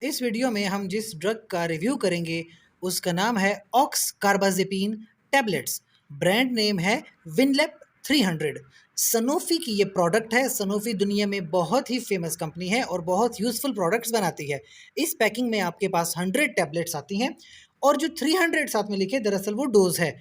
इस वीडियो में हम जिस ड्रग का रिव्यू करेंगे उसका नाम है ऑक्स कार्बाजेपिन टैबलेट्स। ब्रांड नेम है विनलेप 300। सनोफी की ये प्रोडक्ट है। सनोफी दुनिया में बहुत ही फेमस कंपनी है और बहुत यूजफुल प्रोडक्ट्स बनाती है। इस पैकिंग में आपके पास 100 टैबलेट्स आती हैं और जो 300 साथ में लिखे दरअसल वो डोज है।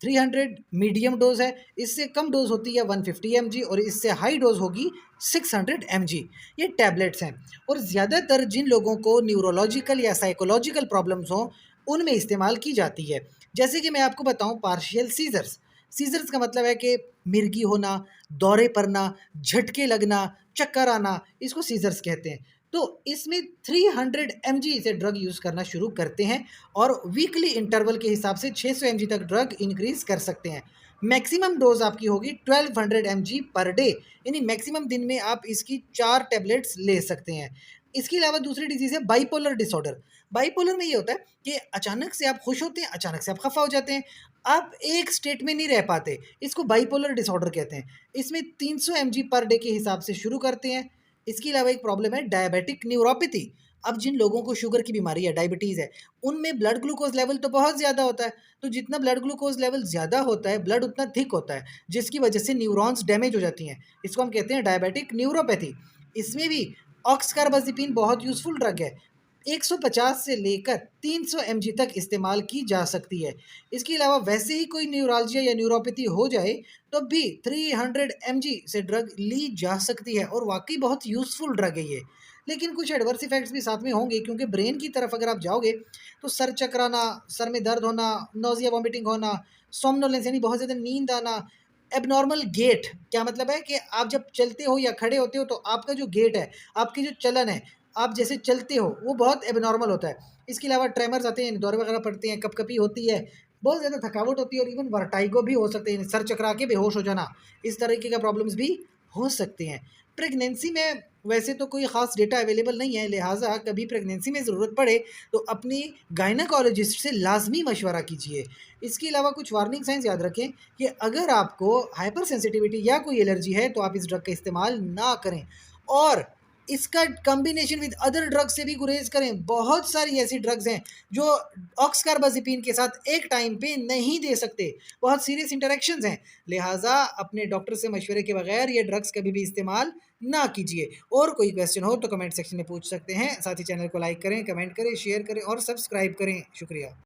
300 मीडियम डोज है, इससे कम डोज होती है 150 mg और इससे हाई डोज होगी 600 mg। ये टैबलेट्स हैं और ज़्यादातर जिन लोगों को न्यूरोलॉजिकल या साइकोलॉजिकल प्रॉब्लम्स हों उनमें इस्तेमाल की जाती है। जैसे कि मैं आपको बताऊं, पार्शियल सीजर्स। सीजर्स का मतलब है कि मिर्गी होना, दौरे पड़ना, झटके लगना, चक्कर आना, इसको सीजर्स कहते हैं। तो इसमें 300 mg से ड्रग यूज़ करना शुरू करते हैं और वीकली इंटरवल के हिसाब से 600 mg तक ड्रग इंक्रीज कर सकते हैं। मैक्सिमम डोज आपकी होगी 1200 mg पर डे, यानी मैक्सिमम दिन में आप इसकी 4 टैबलेट्स ले सकते हैं। इसके अलावा दूसरी डिजीज़ है बाइपोलर डिसऑर्डर। बाइपोलर में ये होता है कि अचानक से आप खुश होते हैं, अचानक से आप खफा हो जाते हैं, आप एक स्टेट में नहीं रह पाते। इसको बाइपोलर डिसऑर्डर कहते हैं। इसमें 300 mg पर डे के हिसाब से शुरू करते हैं। इसके अलावा एक प्रॉब्लम है डायबिटिक न्यूरोपैथी। अब जिन लोगों को शुगर की बीमारी है, डायबिटीज़ है, उनमें ब्लड ग्लूकोज लेवल तो बहुत ज़्यादा होता है। तो जितना ब्लड ग्लूकोज लेवल ज़्यादा होता है, ब्लड उतना थिक होता है, जिसकी वजह से न्यूरॉन्स डैमेज हो जाती हैं। इसको हम कहते हैं डायबिटिक न्यूरोपैथी। इसमें भी ऑक्सकार्बाजेपिन बहुत यूज़फुल ड्रग है। 150 से लेकर 300 mg तक इस्तेमाल की जा सकती है। इसके अलावा वैसे ही कोई न्यूरालजिया या न्यूरोपैथी हो जाए तो भी 300 mg से ड्रग ली जा सकती है और वाकई बहुत यूज़फुल ड्रग है ये। लेकिन कुछ एडवर्स इफेक्ट्स भी साथ में होंगे, क्योंकि ब्रेन की तरफ अगर आप जाओगे तो सर चकराना, सर में दर्द होना, नोज़िया वॉमिटिंग होना, सोमनोलेंस यानी बहुत ज़्यादा नींद आना, एबनॉर्मल गेट। क्या मतलब है कि आप जब चलते हो या खड़े होते हो तो आपका जो गेट है, आपकी जो चलन है, आप जैसे चलते हो वो बहुत एबनॉर्मल होता है। इसके अलावा ट्रेमर्स आते हैं, दौरे वगैरह पड़ते हैं, कपकपी होती है, बहुत ज़्यादा थकावट होती है और इवन वर्टाइगो भी हो सकते हैं, सर चकरा के बेहोश हो जाना, इस तरीके का प्रॉब्लम्स भी हो सकते हैं। प्रेगनेंसी में वैसे तो कोई ख़ास डेटा अवेलेबल नहीं है, लिहाजा कभी प्रेगनेंसी में ज़रूरत पड़े तो अपनी गायनेकोलॉजिस्ट से लाजमी मशवरा कीजिए। इसके अलावा कुछ वार्निंग साइंस याद रखें कि अगर आपको हाइपर सेंसिटिविटी या कोई एलर्जी है तो आप इस ड्रग का इस्तेमाल ना करें और इसका कॉम्बिनेशन विद अदर ड्रग्स से भी गुरेज करें। बहुत सारी ऐसी ड्रग्स हैं जो ऑक्सकार्बाजेपिन के साथ एक टाइम पे नहीं दे सकते, बहुत सीरियस इंटरेक्शंस हैं। लिहाजा अपने डॉक्टर से मशवरे के बगैर ये ड्रग्स कभी भी इस्तेमाल ना कीजिए। और कोई क्वेश्चन हो तो कमेंट सेक्शन में पूछ सकते हैं। साथ ही चैनल को लाइक करें, कमेंट करें, शेयर करें और सब्सक्राइब करें। शुक्रिया।